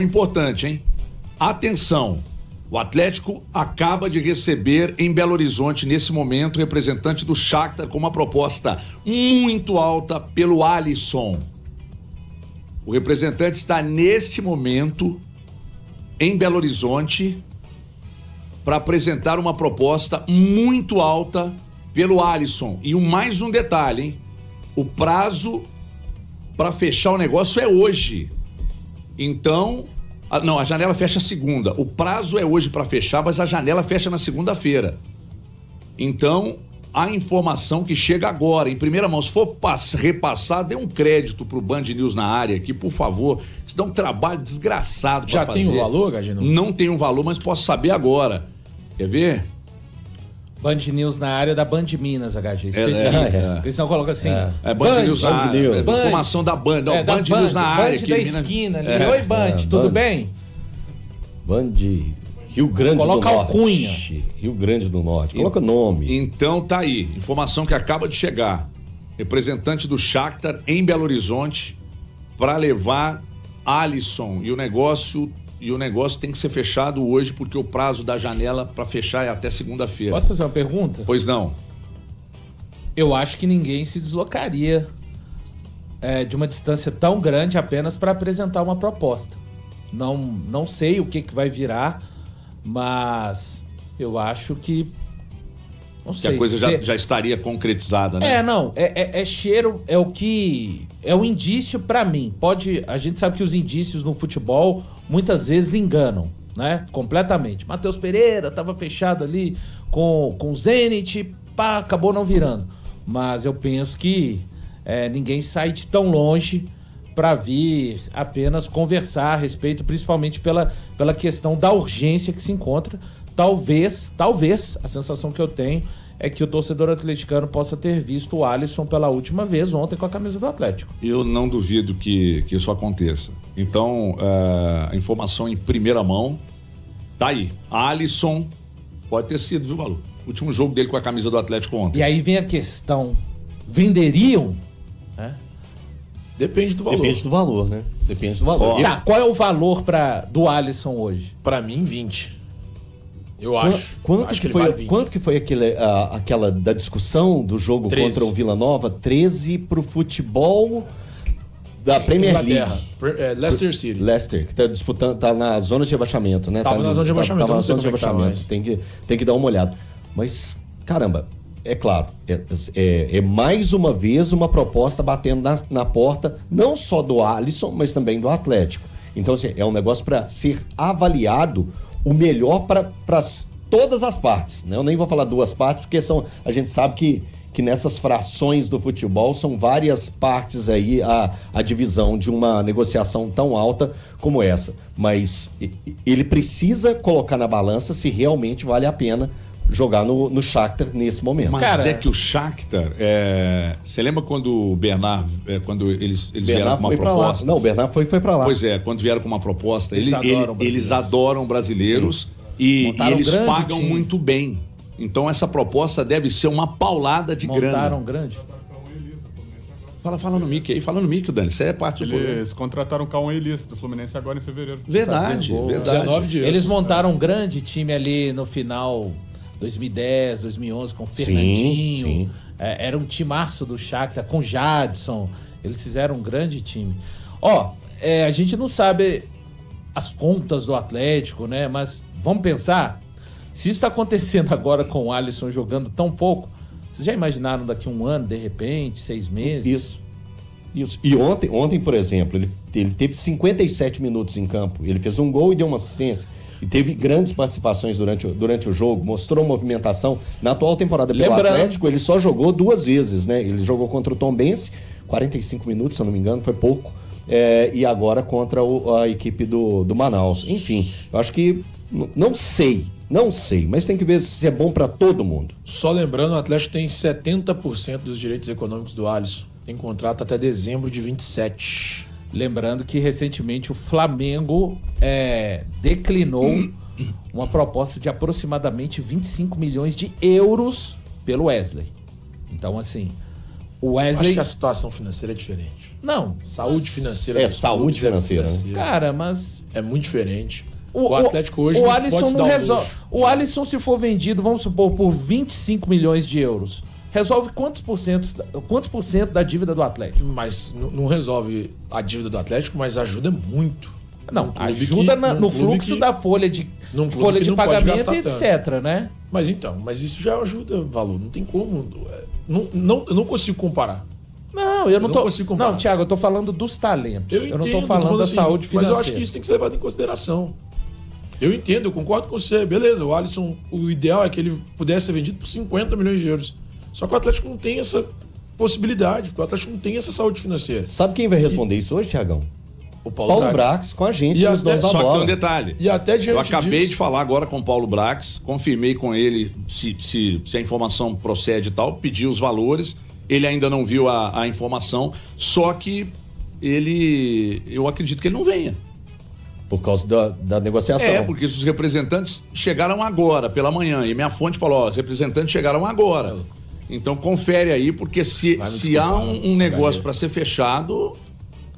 Importante, hein? Atenção, o Atlético acaba de receber em Belo Horizonte, nesse momento, o representante do Shakhtar com uma proposta muito alta pelo Alisson. O representante está neste momento em Belo Horizonte para apresentar uma proposta muito alta pelo Alisson. E mais um detalhe, hein? O prazo para fechar o negócio é hoje. Então, a janela fecha segunda. O prazo é hoje para fechar, mas a janela fecha na segunda-feira. Então, a informação que chega agora, em primeira mão, se for repassar, dê um crédito pro Band News na área aqui, por favor. Isso dá um trabalho desgraçado para fazer. Já tem um valor, Gagino? Não tem um valor, mas posso saber agora. Quer ver? Band News na área da Band Minas, HG. Eles não colocam assim. Band News na área. Informação da Band. Band News na área. Band da esquina ali. Oi, Band, tudo bem? Band Rio Grande do Norte. Coloca alcunha. Rio Grande do Norte. Coloca nome. Então tá aí. Informação que acaba de chegar. Representante do Shakhtar em Belo Horizonte para levar Alisson. E o negócio tem que ser fechado hoje, porque o prazo da janela para fechar é até segunda-feira. Posso fazer uma pergunta? Pois não. Eu acho que ninguém se deslocaria de uma distância tão grande apenas para apresentar uma proposta. Não sei o que vai virar, mas eu acho que... Não sei. Que a coisa já estaria concretizada, né? É cheiro, é o indício para mim. A gente sabe que os indícios no futebol muitas vezes enganam, né? Completamente. Matheus Pereira estava fechado ali com o Zenit, acabou não virando. Mas eu penso que ninguém sai de tão longe para vir apenas conversar a respeito, principalmente pela questão da urgência que se encontra. Talvez, a sensação que eu tenho é que o torcedor atleticano possa ter visto o Alisson pela última vez ontem com a camisa do Atlético. Eu não duvido que isso aconteça. Então, a informação em primeira mão tá aí. Alisson pode ter sido, viu, Malu? O último jogo dele com a camisa do Atlético ontem. E aí vem a questão, venderiam? Depende do valor. Depende do valor, né? Depende do valor. Qual é o valor do Alisson hoje? Pra mim, 20. Eu acho. Quanto que foi aquela da discussão do jogo 13. Contra o Vila Nova? 13 pro futebol da Premier League. Leicester City. Leicester, que tá disputando, tá na zona de rebaixamento, né? Tava na zona de rebaixamento. Tava na zona de rebaixamento. Tem que dar uma olhada. Mas, caramba, é claro, é mais uma vez uma proposta batendo na porta, não só do Alisson, mas também do Atlético. Então, assim, é um negócio para ser avaliado o melhor para todas as partes, né? Eu nem vou falar duas partes, porque a gente sabe que nessas frações do futebol são várias partes aí a divisão de uma negociação tão alta como essa. Mas ele precisa colocar na balança se realmente vale a pena jogar no Shakhtar nesse momento. Mas é que o Shakhtar, você lembra quando o Bernard, quando eles vieram com uma proposta? Não, o Bernard foi pra lá. Pois é, quando vieram com uma proposta, eles adoram brasileiros. E eles pagam time. Muito bem. Então essa proposta deve ser uma paulada de grana. Montaram grande? Fala no Mickey aí, fala no Mickey, Dani, isso é parte do programa. Eles contrataram o Cauã Elias do Fluminense agora em fevereiro. Verdade. 19 dias. Eles montaram um grande time ali no final 2010, 2011 com o Fernandinho. Sim. Era um timaço do Shakhtar com Jadson. Eles fizeram um grande time. A gente não sabe as contas do Atlético, né? Mas vamos pensar, se isso está acontecendo agora com o Alisson jogando tão pouco, vocês já imaginaram daqui a um ano, de repente, 6 meses? Isso. E ontem, por exemplo, ele teve 57 minutos em campo. Ele fez um gol e deu uma assistência. E teve grandes participações durante o jogo, mostrou movimentação. Na atual temporada pelo Atlético, ele só jogou 2 vezes, né? Ele jogou contra o Tombense, 45 minutos, se eu não me engano, foi pouco. E agora contra a equipe do Manaus. Enfim, eu acho que... Não sei, mas tem que ver se é bom para todo mundo. Só lembrando, o Atlético tem 70% dos direitos econômicos do Alisson. Tem contrato até dezembro de 27. Lembrando que recentemente o Flamengo declinou uma proposta de aproximadamente 25 milhões de euros pelo Wesley. Então, assim, O Acho Wesley... que a situação financeira é diferente. Não, Saúde financeira. É, dos saúde clubes financeira, né? cara, mas... É muito diferente. O Atlético hoje o não Alisson pode se não dar o resolve. luxo. O Alisson, se for vendido, vamos supor, por 25 milhões de euros, resolve quantos por cento da dívida do Atlético? Mas não resolve a dívida do Atlético, mas ajuda muito. Não, Num clube ajuda num no clube fluxo que- da folha de num clube folha que de não pode pagamento gastar e tanto. etc, né? Mas isso já ajuda valor. Não tem como. Eu não consigo comparar. Não, eu não não tô. consigo comparar. Não, Thiago, eu tô falando dos talentos. Eu, não tô entendo, falando da assim, saúde financeira. Mas eu acho que isso tem que ser levado em consideração. Eu entendo, eu concordo com você. Beleza, o Alisson, o ideal é que ele pudesse ser vendido por 50 milhões de euros. Só que o Atlético não tem essa possibilidade, porque o Atlético não tem essa saúde financeira. Sabe quem vai responder isso hoje, Tiagão? O Paulo Brax com a gente E nos até- donos da Só que bola. tem um detalhe. E até diante Eu acabei disso- de falar agora com o Paulo Brax, confirmei com ele se a informação procede e tal, pedi os valores, ele ainda não viu a informação, só que eu acredito que ele não venha. Por causa da negociação. É, porque os representantes chegaram agora, pela manhã, e minha fonte falou, ó, os representantes chegaram agora. Então confere aí, porque se Vai me há desculpar, um negócio Gabriel. para ser fechado,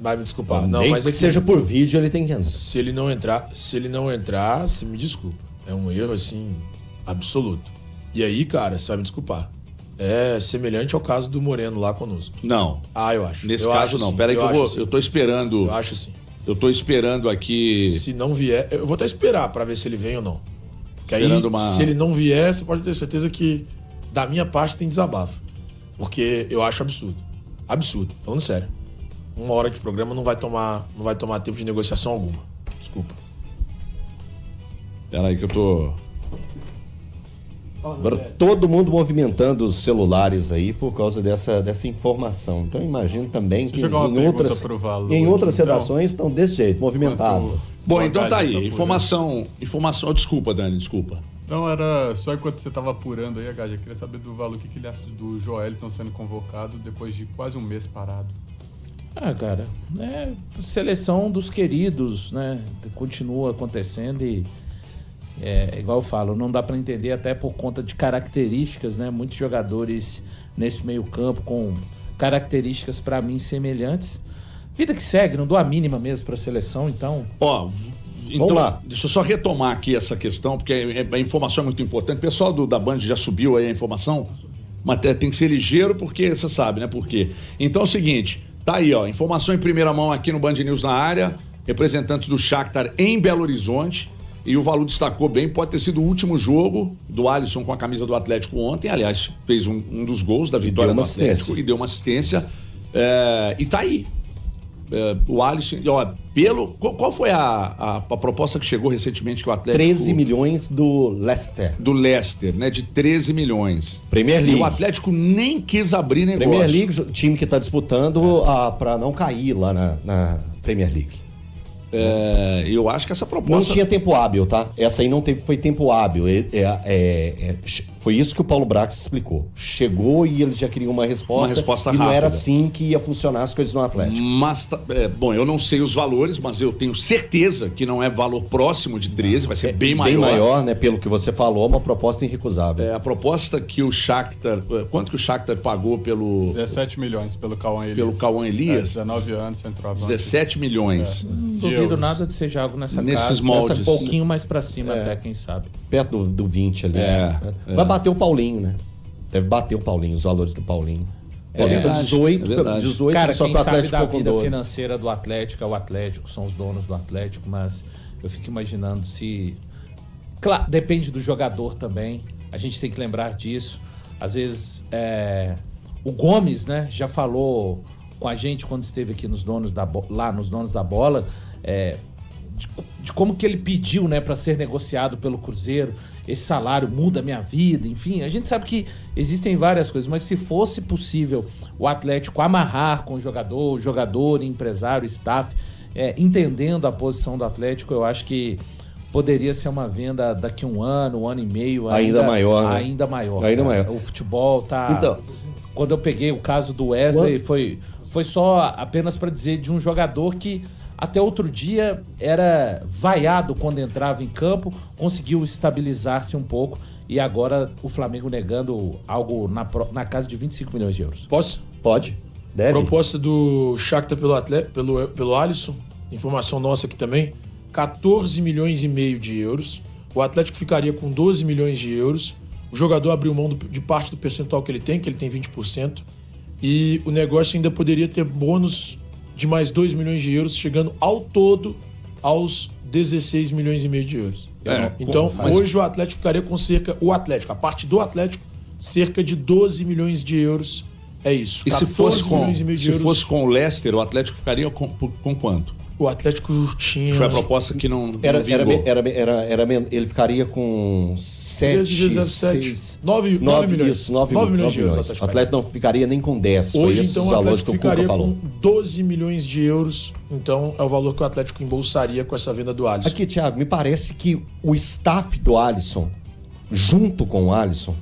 Vai me desculpar. Nem Mas é que seja por vídeo, ele tem que entrar. Se ele não entrar, você me desculpa. É um erro, assim, absoluto. E aí, cara, você vai me desculpar. É semelhante ao caso do Moreno lá conosco. não. Ah, eu acho. Nesse Eu caso acho não. sim, Pera aí que acho sim. eu tô esperando. Eu acho sim. Eu tô esperando aqui. Se não vier, eu vou até esperar pra ver se ele vem ou não. Porque aí, Esperando uma- se ele não vier, você pode ter certeza que da minha parte tem desabafo. Porque eu acho absurdo. Absurdo, falando sério. 1 hora de programa não vai tomar tempo de negociação alguma. Desculpa. Pera aí que eu tô. Agora, todo mundo movimentando os celulares aí por causa dessa informação. Então, imagino também que Deixa eu jogar uma em outras, pergunta pro Valor em outras aqui, então. redações estão desse jeito, movimentado. Enquanto Bom, o então tá Gás aí. apurando. Informação. Oh, desculpa, Dani, desculpa. Não, era só enquanto você estava apurando aí, Gaja, eu queria saber do Valor, o que ele acha do Joelton sendo convocado depois de quase um mês parado. Ah, cara, seleção dos queridos, né? Continua acontecendo e igual eu falo, não dá pra entender até por conta de características, né? Muitos jogadores nesse meio-campo com características pra mim semelhantes. Vida que segue, não dou a mínima mesmo pra seleção, então. Ó, então, Vamos lá. deixa eu só retomar aqui essa questão, porque a informação é muito importante. O pessoal da Band já subiu aí a informação, mas tem que ser ligeiro porque você sabe, né? Por quê? Então é o seguinte, tá aí, ó, informação em primeira mão aqui no Band News na área, representantes do Shakhtar em Belo Horizonte, e o Valu destacou bem, pode ter sido o último jogo do Alisson com a camisa do Atlético ontem, aliás, fez um dos gols da vitória deu do uma Atlético assistência. e deu uma assistência, e tá aí. O Alisson, ó, qual foi a proposta que chegou recentemente que o Atlético 13 milhões do Leicester. do Leicester, né, de 13 milhões. Premier E League. o Atlético nem quis abrir negócio. Premier League, time que está disputando para não cair lá na Premier League. Eu acho que essa Não proposta tinha tempo hábil, tá? Essa aí não foi tempo hábil. Foi isso que o Paulo Brax explicou. Chegou e eles já queriam uma resposta. Uma resposta e não rápida. era assim que ia funcionar as coisas no Atlético. Mas, bom, eu não sei os valores, mas eu tenho certeza que não é valor próximo de 13, vai ser bem maior. Bem maior, né? Pelo que você falou, uma proposta irrecusável. A proposta que o Shakhtar, quanto que o Shakhtar pagou pelo 17 milhões pelo Cauã Elias. Pelo Cauã Elias? 19 anos, centroavante. 17 milhões. Não De duvido euros. nada de seja algo nessa Nesses casa. moldes. Um pouquinho mais pra cima até, quem sabe. Perto do 20 ali. né? Vai bater o Paulinho, né? Deve bater o Paulinho, os valores do Paulinho. Paulinho tá verdade, 18, é verdade. 18 Cara, só quem que o sabe Atlético da ficou com vida 12. financeira do Atlético é o Atlético, são os donos do Atlético, mas eu fico imaginando se... Claro, depende do jogador também, a gente tem que lembrar disso. Às vezes, o Gomes, né, já falou com a gente quando esteve aqui lá nos Donos da Bola, de como que ele pediu, né, para ser negociado pelo Cruzeiro. Esse salário muda a minha vida, enfim. A gente sabe que existem várias coisas, mas se fosse possível o Atlético amarrar com o jogador, empresário, staff, entendendo a posição do Atlético, eu acho que poderia ser uma venda daqui a um ano e meio. Ainda maior, né? Ainda maior. Ainda cara. maior. O futebol tá... Então- Quando eu peguei o caso do Wesley, foi só apenas para dizer de um jogador que até outro dia era vaiado quando entrava em campo, conseguiu estabilizar-se um pouco e agora o Flamengo negando algo na casa de 25 milhões de euros. Posso? Pode. Deve. Proposta do Shakhtar pelo Alisson, informação nossa aqui também, 14 milhões e meio de euros. O Atlético ficaria com 12 milhões de euros. O jogador abriu mão de parte do percentual que ele tem 20%. E o negócio ainda poderia ter bônus de mais 2 milhões de euros, chegando ao todo aos 16 milhões e meio de euros. Então, hoje o Atlético ficaria com a parte do Atlético, cerca de 12 milhões de euros. É isso. E se fosse com o Leicester, o Atlético ficaria com quanto? O Atlético tinha... Foi a proposta que não vingou. Ele ficaria com 9 milhões. 9 milhões de euros. O Atlético não ficaria nem com 10. Hoje, então, o Atlético ficaria com 12 milhões de euros. Então, é o valor que o Atlético embolsaria com essa venda do Alisson. Aqui, Thiago, me parece que o staff do Alisson, junto com o Alisson,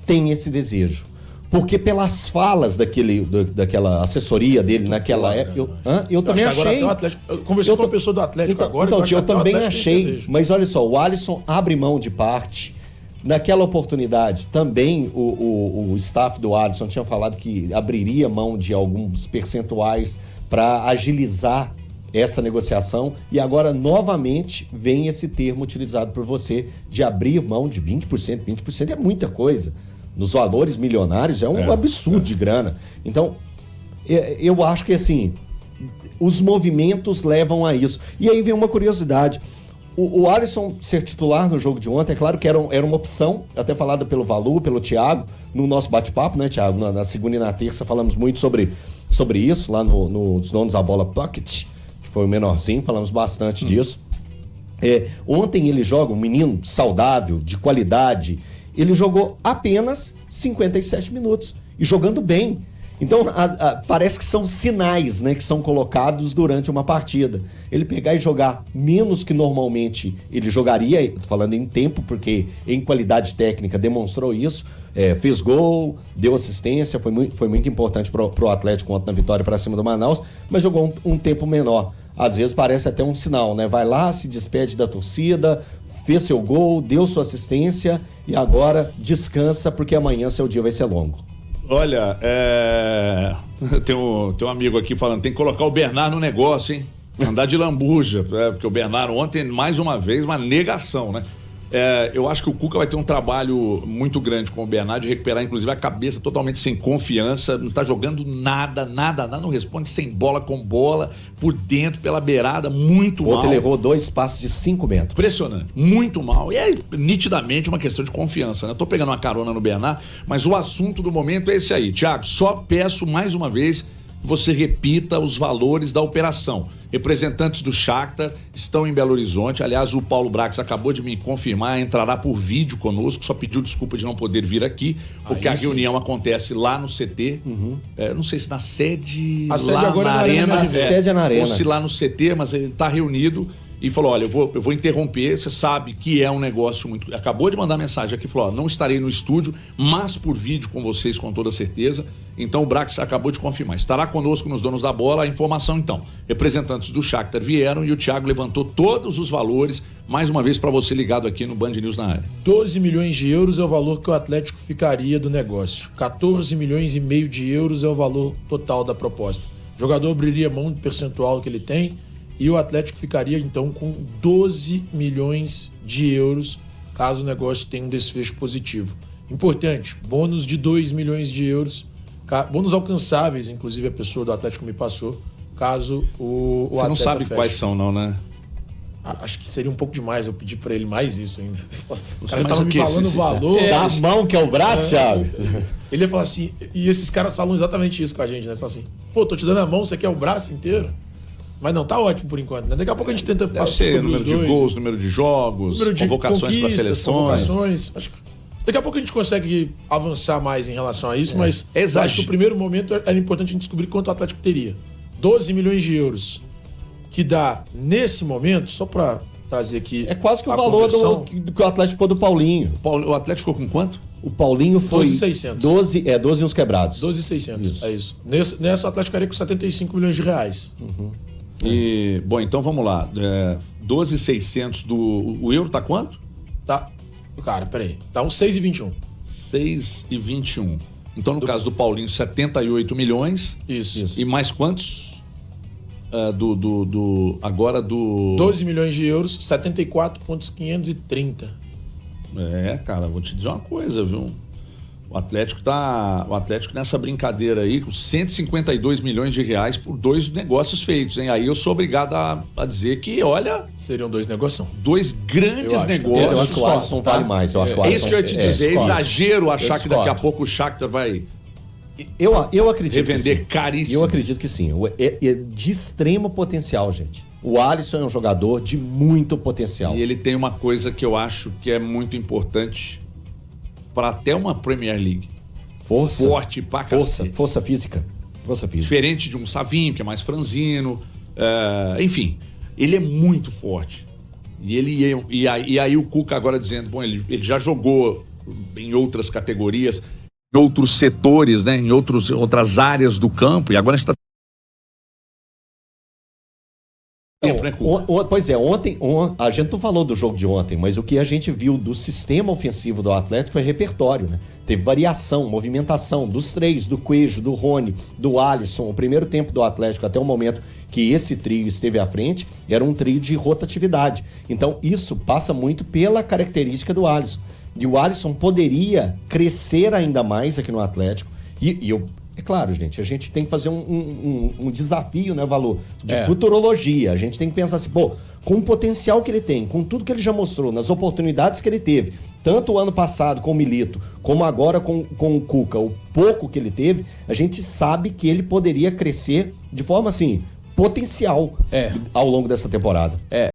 tem esse desejo. Porque pelas falas daquela assessoria dele naquela época... Eu também achei... Eu conversei com uma pessoa do Atlético agora... Então, eu também achei. Mas olha só, o Alisson abre mão de parte. Naquela oportunidade, também o staff do Alisson tinha falado que abriria mão de alguns percentuais para agilizar essa negociação. E agora, novamente, vem esse termo utilizado por você de abrir mão de 20%. 20% é muita coisa. Nos valores milionários é um absurdo de grana. Então, eu acho que assim, os movimentos levam a isso. E aí vem uma curiosidade. O Alisson ser titular no jogo de ontem, é claro que era uma opção, até falada pelo Valu, pelo Thiago, no nosso bate-papo, né, Thiago? Na segunda e na terça falamos muito sobre isso, lá nos Donos da Bola Pocket, que foi o menorzinho, falamos bastante disso. Ontem ele joga, um menino saudável, de qualidade. Ele jogou apenas 57 minutos e jogando bem. Então, parece que são sinais, né, que são colocados durante uma partida. Ele pegar e jogar menos que normalmente ele jogaria, tô falando em tempo, porque em qualidade técnica demonstrou isso, fez gol, deu assistência, foi muito importante pro Atlético ontem na vitória para cima do Manaus, mas jogou um tempo menor. Às vezes parece até um sinal, né? Vai lá, se despede da torcida, fez seu gol, deu sua assistência e agora descansa porque amanhã seu dia vai ser longo. Olha, tem um amigo aqui falando, tem que colocar o Bernard no negócio, hein? Andar de lambuja, porque o Bernard ontem, mais uma vez, uma negação, né? Eu acho que o Cuca vai ter um trabalho muito grande com o Bernard, de recuperar inclusive a cabeça totalmente sem confiança, não tá jogando nada, não responde sem bola, com bola, por dentro, pela beirada, muito mal. Ontem levou 2 passes de 5 metros. Impressionante, muito mal. E é nitidamente uma questão de confiança, né? Eu tô pegando uma carona no Bernard, mas o assunto do momento é esse aí. Thiago, só peço mais uma vez que você repita os valores da operação. Representantes do Shakhtar estão em Belo Horizonte. Aliás, o Paulo Brax acabou de me confirmar, entrará por vídeo conosco, só pediu desculpa de não poder vir aqui, porque a reunião acontece lá no CT. Não sei se na sede. A sede agora na Arena. A sede é na Arena. Ou se lá no CT, mas ele está reunido e falou: olha, eu vou interromper. Você sabe que é um negócio muito. Acabou de mandar mensagem aqui, falou: ó, não estarei no estúdio, mas por vídeo com vocês com toda certeza. Então o Brax acabou de confirmar. Estará conosco nos Donos da Bola. A informação, então. Representantes do Shakhtar vieram e o Thiago levantou todos os valores, mais uma vez, para você ligado aqui no Band News na área. 12 milhões de euros é o valor que o Atlético ficaria do negócio. 14 milhões e meio de euros é o valor total da proposta. O jogador abriria mão do percentual que ele tem e o Atlético ficaria, então, com 12 milhões de euros, caso o negócio tenha um desfecho positivo. Importante, bônus de 2 milhões de euros, bônus alcançáveis, inclusive a pessoa do Atlético me passou, caso o Você não sabe feche. quais são, não, né? Acho que seria um pouco demais eu pedir pra ele mais isso ainda. O cara Mas tava o me quê? falando o valor. Da mão que é o braço, Thiago. Ele ia falar assim, e esses caras falam exatamente isso com a gente, né? Só assim, pô, tô te dando a mão, você quer o braço inteiro? Mas não, tá ótimo por enquanto, né? Daqui a pouco a gente tenta Deve ser número de gols, número de jogos, número de convocações para seleções. Acho que daqui a pouco a gente consegue avançar mais em relação a isso, mas exato. acho que o primeiro momento era importante a gente descobrir quanto o Atlético teria. 12 milhões de euros, que dá, nesse momento, só pra trazer aqui... É quase que o valor do que o Atlético ficou do Paulinho. O Atlético ficou com quanto? O Paulinho foi 12.600. 12 uns quebrados. 12.600, é isso. Nessa o Atlético ficaria com 75 milhões de reais. E, bom, então vamos lá. 12.600 o euro tá quanto? Tá. Cara, peraí. Tá uns 6,21. 6,21. Então, no caso do Paulinho, 78 milhões. Isso. E mais quantos? Agora do... 12 milhões de euros, 74,530. Cara, vou te dizer uma coisa, viu? O Atlético nessa brincadeira aí com 152 milhões de reais por 2 negócios feitos, hein? Aí eu sou obrigado a dizer que, olha, Seriam 2 negócios. 2 grandes negócios. Eu acho que o Alisson vale mais. Eu acho que o É isso que eu ia te dizer. É exagero achar que daqui a discordo. pouco o Shakhtar vai Eu acredito que revender sim. caríssimo. Eu acredito que sim. É de extremo potencial, gente. O Alisson é um jogador de muito potencial. E ele tem uma coisa que eu acho que é muito importante para até uma Premier League. Força. Forte pra cacete. Força física. Força física. Diferente de um Savinho, que é mais franzino. Enfim, ele é muito forte. E aí o Cuca agora dizendo, bom, ele já jogou em outras categorias, em outros setores, né, em outras áreas do campo, e agora a gente está... Pois é, ontem a gente não falou do jogo de ontem, mas o que a gente viu do sistema ofensivo do Atlético foi repertório, né? Teve variação, movimentação dos 3, do Coelho, do Rony, do Alisson. O primeiro tempo do Atlético, até o momento que esse trio esteve à frente, era um trio de rotatividade. Então isso passa muito pela característica do Alisson. E o Alisson poderia crescer ainda mais aqui no Atlético. É claro, gente, a gente tem que fazer um desafio, né, Valor? De futurologia. A gente tem que pensar assim, pô, com o potencial que ele tem, com tudo que ele já mostrou, nas oportunidades que ele teve, tanto o ano passado com o Milito, como agora com o Cuca, o pouco que ele teve, a gente sabe que ele poderia crescer de forma, assim, potencial ao longo dessa temporada.